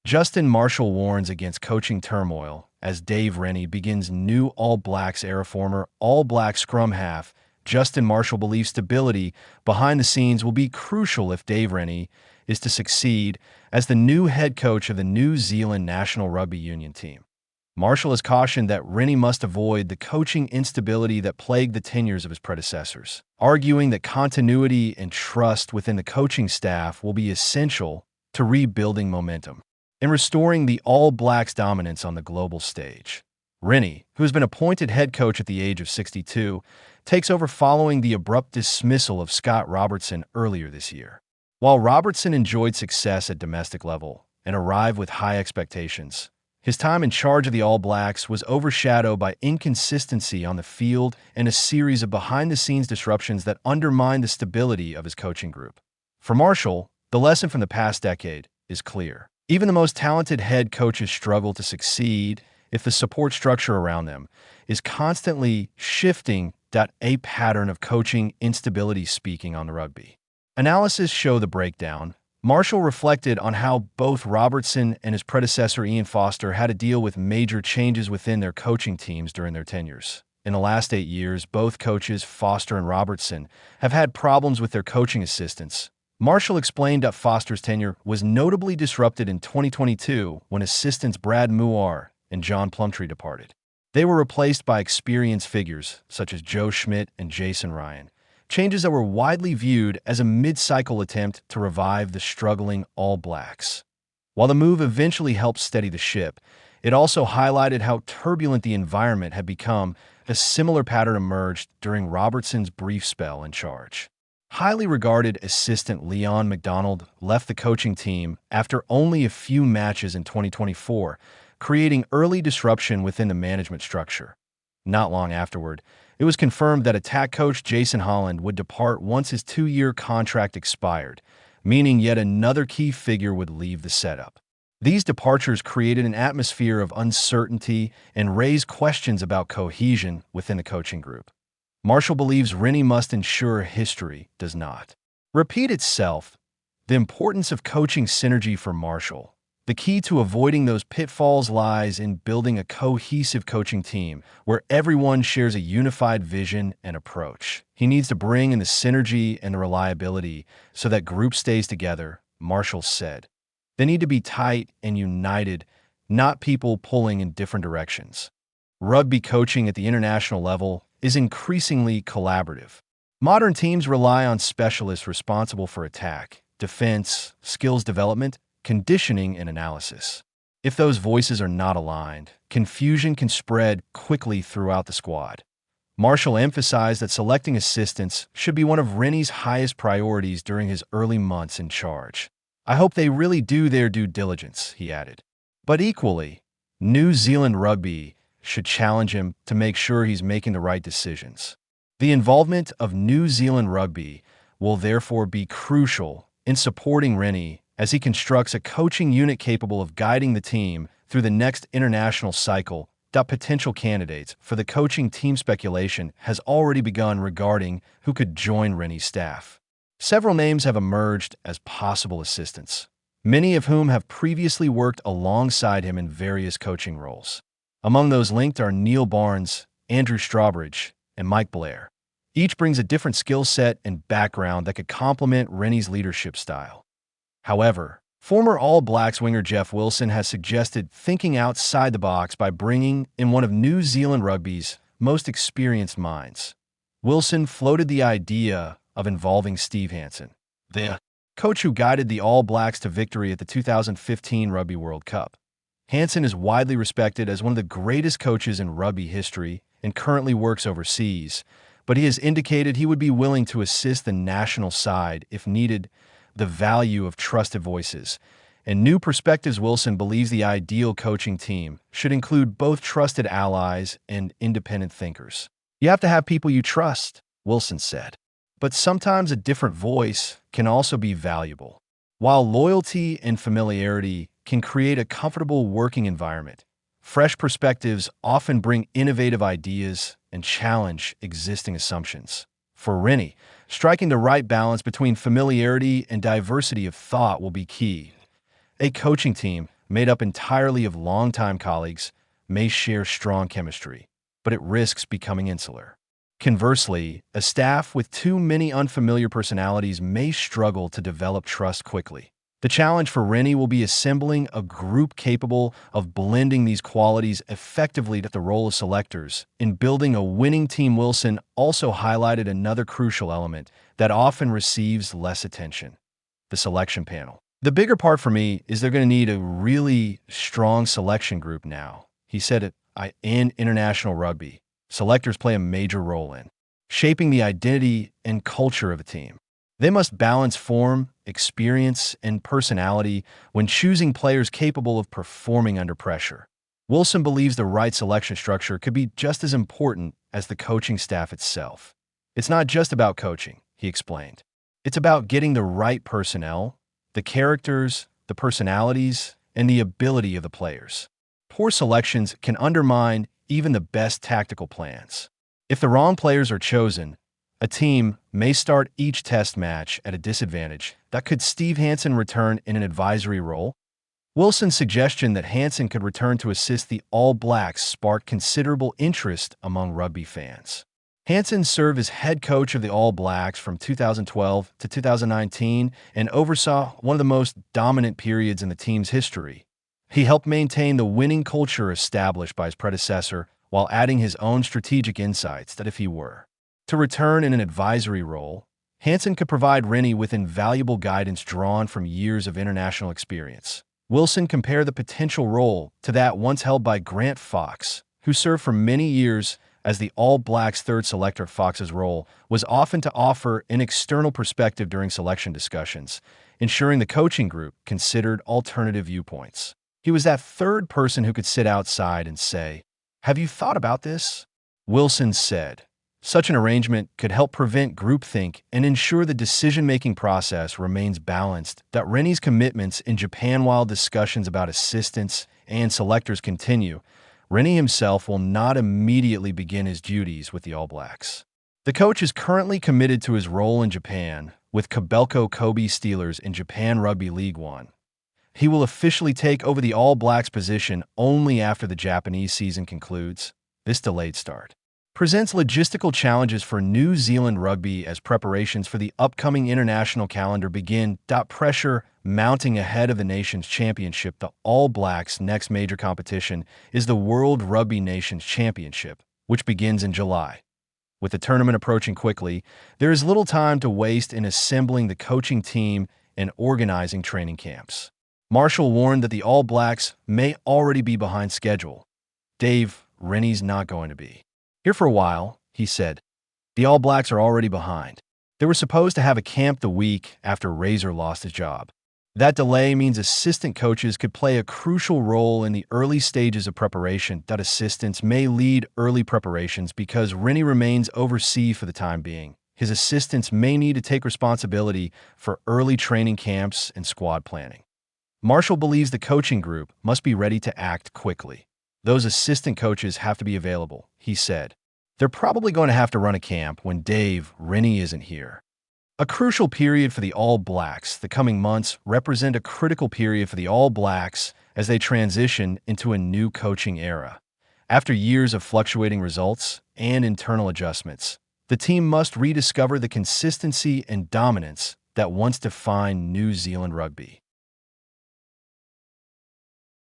Justin Marshall warns against coaching turmoil as Dave Rennie begins new All Blacks era. Former All Black scrum half Justin Marshall believes stability behind the scenes will be crucial if Dave Rennie is to succeed as the new head coach of the New Zealand national rugby union team. Marshall has cautioned that Rennie must avoid the coaching instability that plagued the tenures of his predecessors, arguing that continuity and trust within the coaching staff will be essential to rebuilding momentum and restoring the All Blacks' dominance on the global stage. Rennie, who has been appointed head coach at the age of 62, takes over following the abrupt dismissal of Scott Robertson earlier this year. While Robertson enjoyed success at domestic level and arrived with high expectations, his time in charge of the All Blacks was overshadowed by inconsistency on the field and a series of behind-the-scenes disruptions that undermined the stability of his coaching group. For Marshall, the lesson from the past decade is clear. Even the most talented head coaches struggle to succeed if the support structure around them is constantly shifting. A pattern of coaching instability. Speaking on the rugby analysis show the breakdown, Marshall reflected on how both Robertson and his predecessor Ian Foster had to deal with major changes within their coaching teams during their tenures. In the last 8 years, both coaches, Foster and Robertson, have had problems with their coaching assistants. Marshall explained that Foster's tenure was notably disrupted in 2022 when assistants Brad Muir and John Plumtree departed. They were replaced by experienced figures such as Joe Schmidt and Jason Ryan, changes that were widely viewed as a mid-cycle attempt to revive the struggling All Blacks. While the move eventually helped steady the ship, it also highlighted how turbulent the environment had become. A similar pattern emerged during Robertson's brief spell in charge. Highly regarded assistant Leon MacDonald left the coaching team after only a few matches in 2024, creating early disruption within the management structure. Not long afterward, it was confirmed that attack coach Jason Holland would depart once his 2-year contract expired, meaning yet another key figure would leave the setup. These departures created an atmosphere of uncertainty and raised questions about cohesion within the coaching group. Marshall believes Rennie must ensure history does not repeat itself. The importance of coaching synergy for Marshall. The key to avoiding those pitfalls lies in building a cohesive coaching team where everyone shares a unified vision and approach. He needs to bring in the synergy and the reliability so that group stays together, Marshall said. They need to be tight and united, not people pulling in different directions. Rugby coaching at the international level is increasingly collaborative. Modern teams rely on specialists responsible for attack, defense, skills development, conditioning, and analysis. If those voices are not aligned, confusion can spread quickly throughout the squad. Marshall emphasized that selecting assistants should be one of Rennie's highest priorities during his early months in charge. I hope they really do their due diligence, he added. But equally, New Zealand Rugby should challenge him to make sure he's making the right decisions. The involvement of New Zealand Rugby will therefore be crucial in supporting Rennie as he constructs a coaching unit capable of guiding the team through the next international cycle. Potential candidates for the coaching team speculation has already begun regarding who could join Rennie's staff. Several names have emerged as possible assistants, many of whom have previously worked alongside him in various coaching roles. Among those linked are Neil Barnes, Andrew Strawbridge, and Mike Blair. Each brings a different skill set and background that could complement Rennie's leadership style. However, former All Blacks winger Jeff Wilson has suggested thinking outside the box by bringing in one of New Zealand Rugby's most experienced minds. Wilson floated the idea of involving Steve Hansen, the coach who guided the All Blacks to victory at the 2015 Rugby World Cup. Hansen is widely respected as one of the greatest coaches in rugby history and currently works overseas, but he has indicated he would be willing to assist the national side if needed. The value of trusted voices and new perspectives. Wilson believes the ideal coaching team should include both trusted allies and independent thinkers. You have to have people you trust, Wilson said. But sometimes a different voice can also be valuable. While loyalty and familiarity can create a comfortable working environment, fresh perspectives often bring innovative ideas and challenge existing assumptions. For Rennie, striking the right balance between familiarity and diversity of thought will be key. A coaching team made up entirely of longtime colleagues, may share strong chemistry, but it risks becoming insular. Conversely, a staff with too many unfamiliar personalities may struggle to develop trust quickly. The challenge for Rennie will be assembling a group capable of blending these qualities effectively to the role of selectors. In building a winning team, Wilson also highlighted another crucial element that often receives less attention: the selection panel. The bigger part for me is they're going to need a really strong selection group now. He said it in international rugby. Selectors play a major role in shaping the identity and culture of a team. They must balance form, experience, and personality when choosing players capable of performing under pressure. Wilson believes the right selection structure could be just as important as the coaching staff itself. It's not just about coaching, he explained. It's about getting the right personnel, the characters, the personalities, and the ability of the players. Poor selections can undermine even the best tactical plans. If the wrong players are chosen, a team may start each test match at a disadvantage. That could Steve Hansen return in an advisory role? Wilson's suggestion that Hansen could return to assist the All Blacks sparked considerable interest among rugby fans. Hansen served as head coach of the All Blacks from 2012 to 2019 and oversaw one of the most dominant periods in the team's history. He helped maintain the winning culture established by his predecessor while adding his own strategic insights that if he were to return in an advisory role, Hansen could provide Rennie with invaluable guidance drawn from years of international experience. Wilson compared the potential role to that once held by Grant Fox, who served for many years as the All Blacks' third selector. Fox's role was often to offer an external perspective during selection discussions, ensuring the coaching group considered alternative viewpoints. He was that third person who could sit outside and say, "Have you thought about this?" Wilson said, such an arrangement could help prevent groupthink and ensure the decision-making process remains balanced. That Rennie's commitments in Japan while discussions about assistants and selectors continue, Rennie himself will not immediately begin his duties with the All Blacks. The coach is currently committed to his role in Japan with Kobelco Kobe Steelers in Japan Rugby League One. He will officially take over the All Blacks position only after the Japanese season concludes. This delayed start presents logistical challenges for New Zealand rugby as preparations for the upcoming international calendar begin. Pressure mounting ahead of the nation's championship. The All Blacks' next major competition is the World Rugby Nations Championship, which begins in July. With the tournament approaching quickly, there is little time to waste in assembling the coaching team and organizing training camps. Marshall warned that the All Blacks may already be behind schedule. Dave Rennie's not going to be here for a while, he said. The All Blacks are already behind. They were supposed to have a camp the week after Razor lost his job. That delay means assistant coaches could play a crucial role in the early stages of preparation. That assistants may lead early preparations because Rennie remains overseas for the time being. His assistants may need to take responsibility for early training camps and squad planning. Marshall believes the coaching group must be ready to act quickly. Those assistant coaches have to be available, he said. They're probably going to have to run a camp when Dave Rennie isn't here. A crucial period for the All Blacks. The coming months represent a critical period for the All Blacks as they transition into a new coaching era. After years of fluctuating results and internal adjustments, the team must rediscover the consistency and dominance that once defined New Zealand rugby.